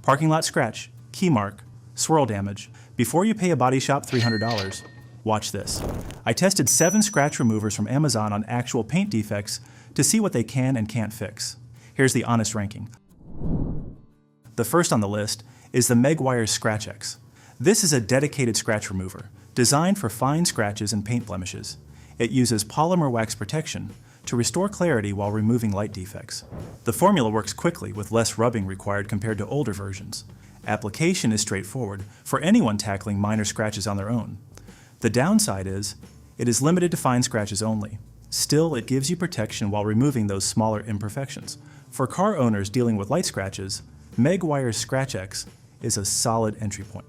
Parking lot scratch, key mark, swirl damage. Before you pay a body shop $300, watch this. I tested 7 scratch removers from Amazon on actual paint defects to see what they can and can't fix. Here's the honest ranking. The first on the list is the Meguiar Scratch X. This is a dedicated scratch remover, designed for fine scratches and paint blemishes. It uses polymer wax protection to restore clarity while removing light defects. The formula works quickly with less rubbing required compared to older versions. Application is straightforward for anyone tackling minor scratches on their own. The downside is, it is limited to fine scratches only. Still, it gives you protection while removing those smaller imperfections. For car owners dealing with light scratches, Meguiar's Scratch X is a solid entry point.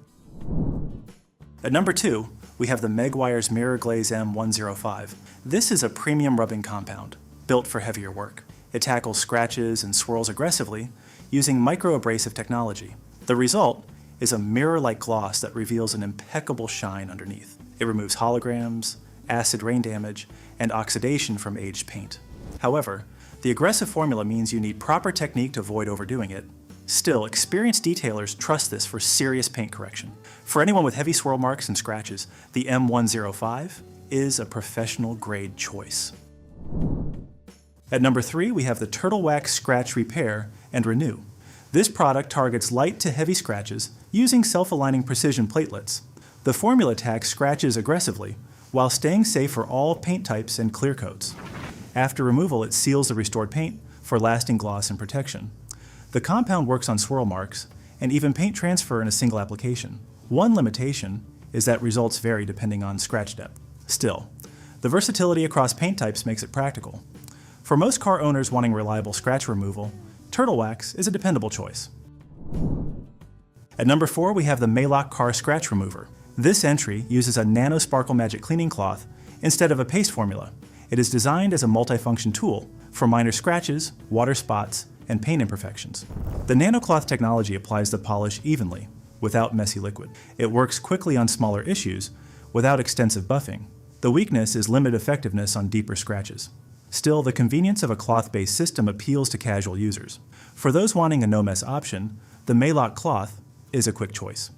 At number 2, we have the Meguiar's Mirror Glaze M105. This is a premium rubbing compound, built for heavier work. It tackles scratches and swirls aggressively using microabrasive technology. The result is a mirror-like gloss that reveals an impeccable shine underneath. It removes holograms, acid rain damage, and oxidation from aged paint. However, the aggressive formula means you need proper technique to avoid overdoing it. Still, experienced detailers trust this for serious paint correction. For anyone with heavy swirl marks and scratches, the M105 is a professional-grade choice. At number 3, we have the Turtle Wax Scratch Repair and Renew. This product targets light to heavy scratches using self-aligning precision platelets. The formula attacks scratches aggressively while staying safe for all paint types and clear coats. After removal, it seals the restored paint for lasting gloss and protection. The compound works on swirl marks and even paint transfer in a single application. One limitation is that results vary depending on scratch depth. Still, the versatility across paint types makes it practical. For most car owners wanting reliable scratch removal, Turtle Wax is a dependable choice. At number 4, we have the MALOK Car Scratch Remover. This entry uses a Nano Sparkle Magic cleaning cloth instead of a paste formula. It is designed as a multifunction tool for minor scratches, water spots, and paint imperfections. The nanocloth technology applies the polish evenly, without messy liquid. It works quickly on smaller issues, without extensive buffing. The weakness is limited effectiveness on deeper scratches. Still, the convenience of a cloth-based system appeals to casual users. For those wanting a no-mess option, the MALOK cloth is a quick choice.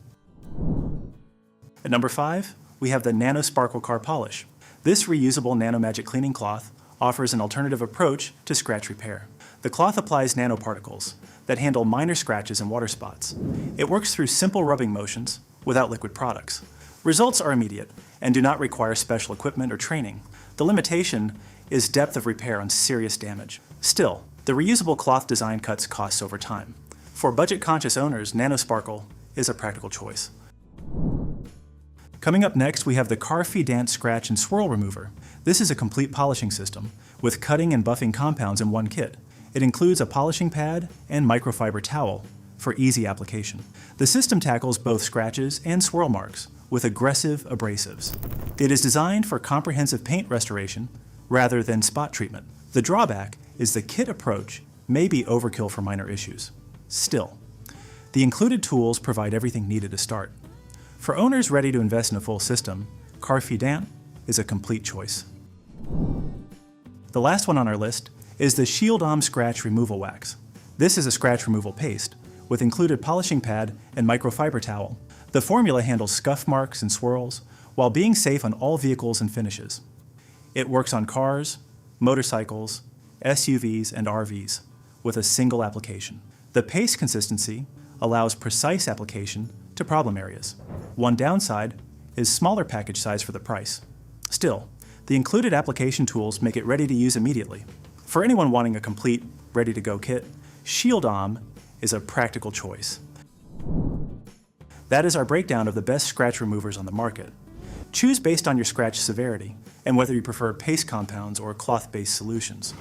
At number 5, we have the Nano Sparkle Car Polish. This reusable Nano Magic cleaning cloth offers an alternative approach to scratch repair. The cloth applies nanoparticles that handle minor scratches and water spots. It works through simple rubbing motions without liquid products. Results are immediate and do not require special equipment or training. The limitation is depth of repair on serious damage. Still, the reusable cloth design cuts costs over time. For budget-conscious owners, Nano Sparkle is a practical choice. Coming up next, we have the Carfidant Scratch and Swirl Remover. This is a complete polishing system with cutting and buffing compounds in one kit. It includes a polishing pad and microfiber towel for easy application. The system tackles both scratches and swirl marks with aggressive abrasives. It is designed for comprehensive paint restoration rather than spot treatment. The drawback is the kit approach may be overkill for minor issues. Still, the included tools provide everything needed to start. For owners ready to invest in a full system, Carfidant is a complete choice. The last one on our list is the SHIELDOM Scratch Removal Wax. This is a scratch removal paste with included polishing pad and microfiber towel. The formula handles scuff marks and swirls while being safe on all vehicles and finishes. It works on cars, motorcycles, SUVs, and RVs with a single application. The paste consistency allows precise application to problem areas. One downside is smaller package size for the price. Still, the included application tools make it ready to use immediately. For anyone wanting a complete, ready-to-go kit, SHIELDOM is a practical choice. That is our breakdown of the best scratch removers on the market. Choose based on your scratch severity and whether you prefer paste compounds or cloth-based solutions.